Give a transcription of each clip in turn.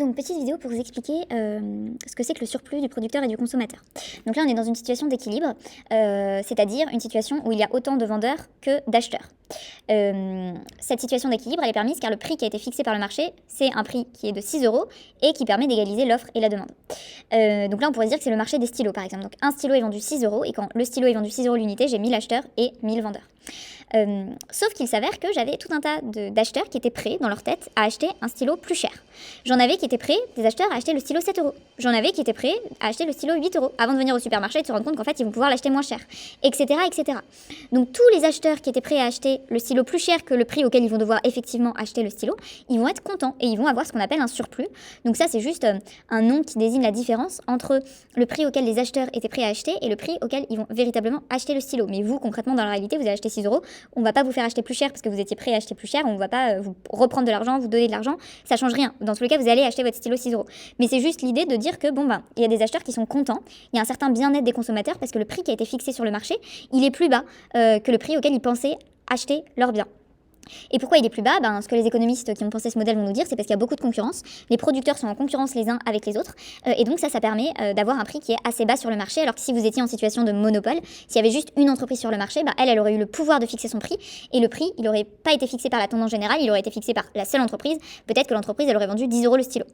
Donc, petite vidéo pour vous expliquer ce que c'est que le surplus du producteur et du consommateur. Donc là, on est dans une situation d'équilibre, c'est-à-dire une situation où il y a autant de vendeurs que d'acheteurs. Cette situation d'équilibre, elle est permise car le prix qui a été fixé par le marché, c'est un prix qui est de 6 € et qui permet d'égaliser l'offre et la demande. Donc là, on pourrait dire que c'est le marché des stylos, par exemple. Donc un stylo est vendu 6 € et quand le stylo est vendu 6 € l'unité, j'ai 1000 acheteurs et 1000 vendeurs. Sauf qu'il s'avère que j'avais tout un tas d'acheteurs qui étaient prêts dans leur tête à acheter un stylo plus cher. J'en avais qui étaient prêts, des acheteurs, à acheter le stylo 7 €. J'en avais qui étaient prêts à acheter le stylo 8 € avant de venir au supermarché et de se rendre compte qu'en fait ils vont pouvoir l'acheter moins cher, etc., etc. Donc tous les acheteurs qui étaient prêts à acheter le stylo plus cher que le prix auquel ils vont devoir effectivement acheter le stylo, ils vont être contents et ils vont avoir ce qu'on appelle un surplus. Donc ça c'est juste un nom qui désigne la différence entre le prix auquel les acheteurs étaient prêts à acheter et le prix auquel ils vont véritablement acheter le stylo. Mais vous concrètement dans la réalité vous allez acheter 6 €. On va pas vous faire acheter plus cher parce que vous étiez prêt à acheter plus cher, on va pas vous reprendre de l'argent, vous donner de l'argent, ça change rien. Dans tous les cas, vous allez acheter votre stylo 6 €. Mais c'est juste l'idée de dire que il y a des acheteurs qui sont contents, il y a un certain bien-être des consommateurs parce que le prix qui a été fixé sur le marché, il est plus bas que le prix auquel ils pensaient acheter leurs biens. Et pourquoi il est plus bas ? Ce que les économistes qui ont pensé ce modèle vont nous dire, c'est parce qu'il y a beaucoup de concurrence. Les producteurs sont en concurrence les uns avec les autres. Et donc ça permet d'avoir un prix qui est assez bas sur le marché. Alors que si vous étiez en situation de monopole, s'il y avait juste une entreprise sur le marché, elle aurait eu le pouvoir de fixer son prix. Et le prix, il n'aurait pas été fixé par la tendance générale, il aurait été fixé par la seule entreprise. Peut-être que l'entreprise, elle aurait vendu 10 € le stylo.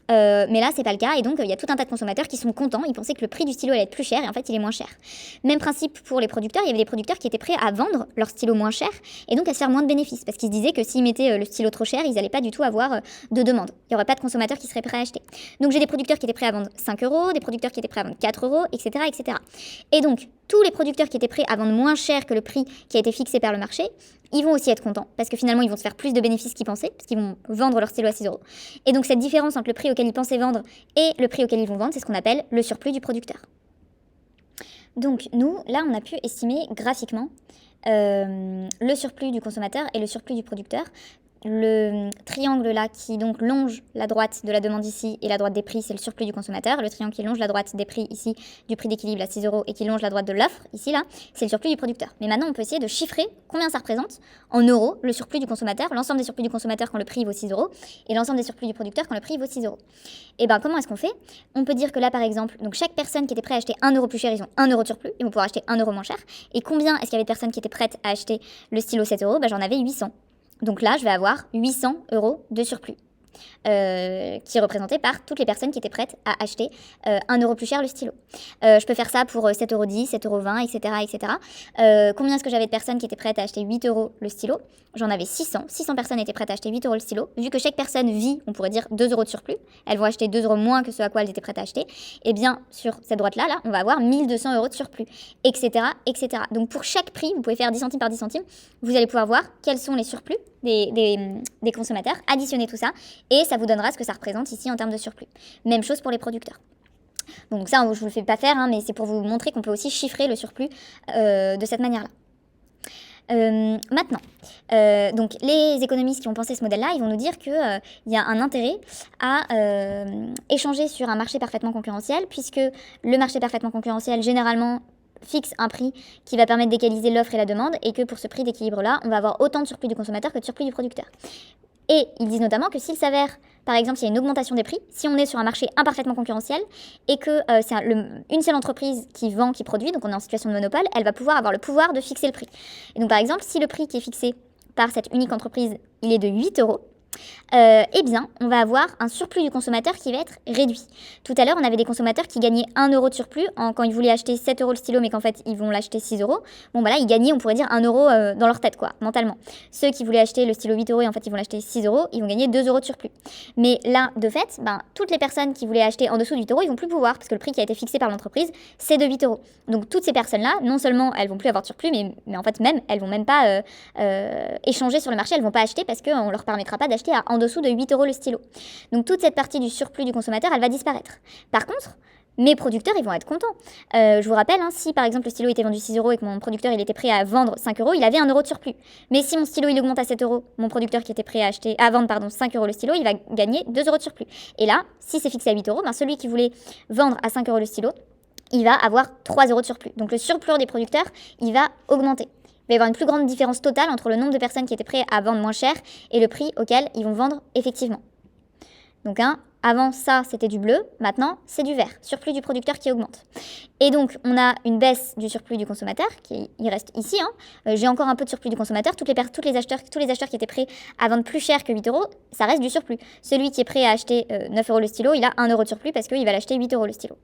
Mais là, c'est pas le cas. Et donc, il y a tout un tas de consommateurs qui sont contents. Ils pensaient que le prix du stylo allait être plus cher. Et en fait, il est moins cher. Même principe pour les producteurs. Il y avait des producteurs qui étaient prêts à vendre leur stylo moins cher et donc à se faire moins de bénéfices. Parce qu'ils se disaient que s'ils mettaient le stylo trop cher, ils n'allaient pas du tout avoir de demande. Il n'y aurait pas de consommateurs qui seraient prêts à acheter. Donc j'ai des producteurs qui étaient prêts à vendre 5 €, des producteurs qui étaient prêts à vendre 4 €, etc., etc. Et donc tous les producteurs qui étaient prêts à vendre moins cher que le prix qui a été fixé par le marché, ils vont aussi être contents parce que finalement ils vont se faire plus de bénéfices qu'ils pensaient parce qu'ils vont vendre leur stylo à 6 €. Et donc cette différence entre le prix auquel ils pensaient vendre et le prix auquel ils vont vendre, c'est ce qu'on appelle le surplus du producteur. Donc nous, là, on a pu estimer graphiquement le surplus du consommateur et le surplus du producteur. Le triangle là qui donc longe la droite de la demande ici et la droite des prix, c'est le surplus du consommateur. Le triangle qui longe la droite des prix ici, du prix d'équilibre à 6 € et qui longe la droite de l'offre ici là, c'est le surplus du producteur. Mais maintenant on peut essayer de chiffrer combien ça représente en euros le surplus du consommateur, l'ensemble des surplus du consommateur quand le prix vaut 6 € et l'ensemble des surplus du producteur quand le prix vaut 6 €. Et comment est-ce qu'on fait ? On peut dire que là par exemple, donc chaque personne qui était prête à acheter 1 € plus cher, ils ont 1 € de surplus, ils vont pouvoir acheter 1 € moins cher. Et combien est-ce qu'il y avait de personnes qui étaient prêtes à acheter le stylo 7 €? J'en avais 800. Donc là, je vais avoir 800 € de surplus, qui est représenté par toutes les personnes qui étaient prêtes à acheter 1 € plus cher le stylo. Je peux faire ça pour 7,10 €, 7,20 €, etc., etc. Combien est-ce que j'avais de personnes qui étaient prêtes à acheter 8 € le stylo ? J'en avais 600. 600 personnes étaient prêtes à acheter 8 € le stylo. Vu que chaque personne vit, on pourrait dire 2 € de surplus, elles vont acheter 2 € moins que ce à quoi elles étaient prêtes à acheter, et bien sur cette droite-là, on va avoir 1200 € de surplus, etc., etc. Donc pour chaque prix, vous pouvez faire 10 centimes par 10 centimes, vous allez pouvoir voir quels sont les surplus des consommateurs, additionner tout ça, et ça vous donnera ce que ça représente ici en termes de surplus. Même chose pour les producteurs. Donc ça, je ne vous le fais pas faire, mais c'est pour vous montrer qu'on peut aussi chiffrer le surplus de cette manière-là. Maintenant, donc les économistes qui ont pensé ce modèle-là, ils vont nous dire qu'il y a un intérêt à échanger sur un marché parfaitement concurrentiel, puisque le marché parfaitement concurrentiel, généralement, fixe un prix qui va permettre d'égaliser l'offre et la demande, et que pour ce prix d'équilibre-là, on va avoir autant de surplus du consommateur que de surplus du producteur. Et ils disent notamment que s'il s'avère, par exemple, s'il y a une augmentation des prix, si on est sur un marché imparfaitement concurrentiel et que c'est une seule entreprise qui vend, qui produit, donc on est en situation de monopole, elle va pouvoir avoir le pouvoir de fixer le prix. Et donc par exemple, si le prix qui est fixé par cette unique entreprise, il est de 8 €, eh bien, on va avoir un surplus du consommateur qui va être réduit. Tout à l'heure, on avait des consommateurs qui gagnaient 1 € de surplus quand ils voulaient acheter 7 € le stylo, mais qu'en fait, ils vont l'acheter 6 €. Là, ils gagnaient, on pourrait dire, 1 € dans leur tête, mentalement. Ceux qui voulaient acheter le stylo 8 € et en fait, ils vont l'acheter 6 €, ils vont gagner 2 € de surplus. Mais là, de fait, toutes les personnes qui voulaient acheter en dessous de 8 €, ils vont plus pouvoir, parce que le prix qui a été fixé par l'entreprise, c'est de 8 €. Donc, toutes ces personnes-là, non seulement elles vont plus avoir de surplus, mais en fait, même, elles vont même pas échanger sur le marché, elles vont pas acheter parce qu'on leur permettra pas d'acheter en dessous de 8 € le stylo. Donc toute cette partie du surplus du consommateur, elle va disparaître. Par contre, mes producteurs, ils vont être contents. Je vous rappelle, si par exemple le stylo était vendu 6 € et que mon producteur il était prêt à vendre 5 €, il avait 1 € de surplus. Mais si mon stylo il augmente à 7 €, mon producteur qui était prêt à vendre 5 € le stylo, il va gagner 2 € de surplus. Et là, si c'est fixé à 8 €, celui qui voulait vendre à 5 € le stylo, il va avoir 3 € de surplus. Donc le surplus des producteurs, il va augmenter. Il va y avoir une plus grande différence totale entre le nombre de personnes qui étaient prêtes à vendre moins cher et le prix auquel ils vont vendre effectivement. Donc Avant ça, c'était du bleu, maintenant, c'est du vert, surplus du producteur qui augmente. Et donc, on a une baisse du surplus du consommateur, il reste ici. J'ai encore un peu de surplus du consommateur. Tous les acheteurs qui étaient prêts à vendre plus cher que 8 euros, ça reste du surplus. Celui qui est prêt à acheter 9 euros le stylo, il a 1 euro de surplus parce qu'il va l'acheter 8 euros le stylo.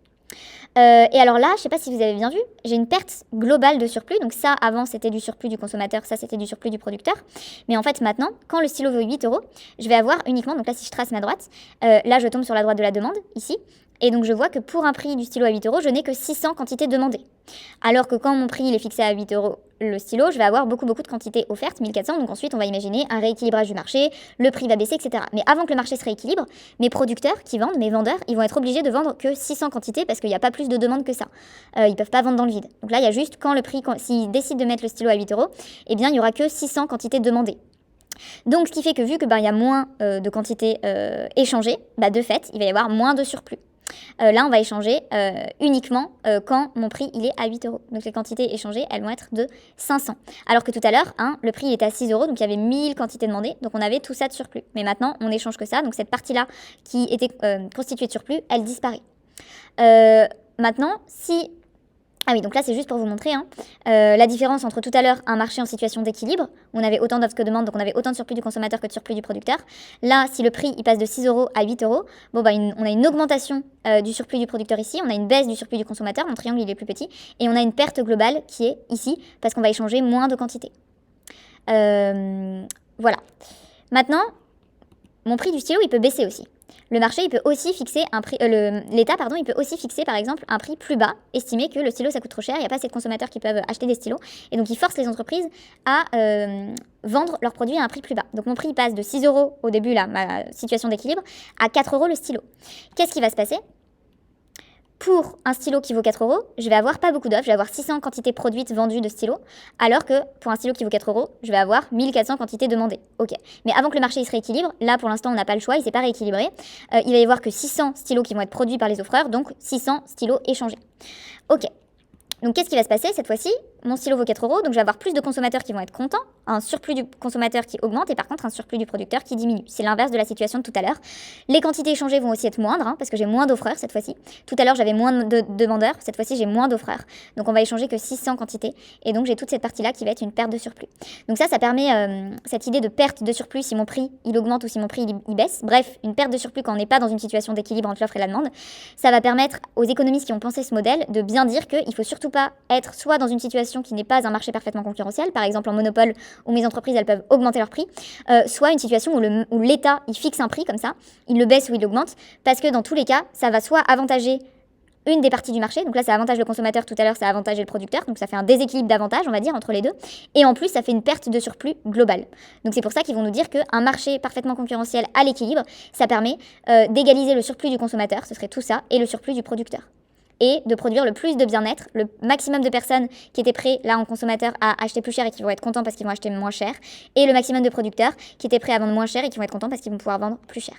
Et alors là, je ne sais pas si vous avez bien vu, j'ai une perte globale de surplus. Donc ça, avant, c'était du surplus du consommateur, ça, c'était du surplus du producteur. Mais en fait, maintenant, quand le stylo vaut 8 euros, je vais avoir uniquement, donc là, si je trace ma droite, là, je tombe sur la droite de la demande, ici. Et donc, je vois que pour un prix du stylo à 8 euros, je n'ai que 600 quantités demandées. Alors que quand mon prix il est fixé à 8 euros le stylo, je vais avoir beaucoup de quantités offertes, 1400. Donc ensuite, on va imaginer un rééquilibrage du marché, le prix va baisser, etc. Mais avant que le marché se rééquilibre, mes producteurs qui vendent, mes vendeurs, ils vont être obligés de vendre que 600 quantités parce qu'il n'y a pas plus de demande que ça. Ils peuvent pas vendre dans le vide. Donc là, il y a juste quand le prix, s'ils décident de mettre le stylo à 8 euros, eh bien, il n'y aura que 600 quantités demandées. Donc, ce qui fait que vu que il y a moins de quantités échangées, de fait, il va y avoir moins de surplus. Là, on va échanger uniquement quand mon prix il est à 8 euros. Donc les quantités échangées, elles vont être de 500. Alors que tout à l'heure, le prix il était à 6 euros, donc il y avait 1000 quantités demandées, donc on avait tout ça de surplus. Mais maintenant, on n'échange que ça, donc cette partie-là qui était constituée de surplus, elle disparaît. Maintenant, si... Ah oui, donc là, c'est juste pour vous montrer la différence entre tout à l'heure un marché en situation d'équilibre, où on avait autant d'offres que de demandes, donc on avait autant de surplus du consommateur que de surplus du producteur. Là, si le prix il passe de 6 euros à 8 euros, on a une augmentation du surplus du producteur ici, on a une baisse du surplus du consommateur, mon triangle il est plus petit, et on a une perte globale qui est ici, parce qu'on va échanger moins de quantité. Voilà. Maintenant, mon prix du stylo, il peut baisser aussi. Le marché, il peut aussi fixer un prix, l'État, il peut aussi fixer par exemple un prix plus bas, estimer que le stylo ça coûte trop cher, il n'y a pas assez de consommateurs qui peuvent acheter des stylos, et donc il force les entreprises à vendre leurs produits à un prix plus bas. Donc mon prix passe de 6 euros au début, là, ma situation d'équilibre, à 4 euros le stylo. Qu'est-ce qui va se passer ? Pour un stylo qui vaut 4 euros, je vais avoir pas beaucoup d'offres, je vais avoir 600 quantités produites vendues de stylos, alors que pour un stylo qui vaut 4 euros, je vais avoir 1400 quantités demandées. Ok. Mais avant que le marché il se rééquilibre, là pour l'instant on n'a pas le choix, il s'est pas rééquilibré, il va y avoir que 600 stylos qui vont être produits par les offreurs, donc 600 stylos échangés. Ok. Donc qu'est-ce qui va se passer cette fois-ci ? Mon stylo vaut 4 euros, donc je vais avoir plus de consommateurs qui vont être contents, un surplus du consommateur qui augmente et par contre un surplus du producteur qui diminue. C'est l'inverse de la situation de tout à l'heure. Les quantités échangées vont aussi être moindres parce que j'ai moins d'offreurs cette fois-ci. Tout à l'heure j'avais moins de demandeurs, cette fois-ci j'ai moins d'offreurs. Donc on va échanger que 600 quantités et donc j'ai toute cette partie-là qui va être une perte de surplus. Donc ça permet cette idée de perte de surplus si mon prix il augmente ou si mon prix il baisse. Bref, une perte de surplus quand on n'est pas dans une situation d'équilibre entre l'offre et la demande. Ça va permettre aux économistes qui ont pensé ce modèle de bien dire qu'il ne faut surtout pas être soit dans une situation qui n'est pas un marché parfaitement concurrentiel, par exemple en monopole où mes entreprises elles peuvent augmenter leur prix, soit une situation où l'État il fixe un prix comme ça, il le baisse ou il l'augmente, parce que dans tous les cas, ça va soit avantager une des parties du marché, donc là ça avantage le consommateur, tout à l'heure ça avantage le producteur, donc ça fait un déséquilibre d'avantage on va dire entre les deux, et en plus ça fait une perte de surplus global. Donc c'est pour ça qu'ils vont nous dire qu'un marché parfaitement concurrentiel à l'équilibre, ça permet d'égaliser le surplus du consommateur, ce serait tout ça, et le surplus du producteur. Et de produire le plus de bien-être, le maximum de personnes qui étaient prêts, là en consommateur, à acheter plus cher et qui vont être contents parce qu'ils vont acheter moins cher, et le maximum de producteurs qui étaient prêts à vendre moins cher et qui vont être contents parce qu'ils vont pouvoir vendre plus cher.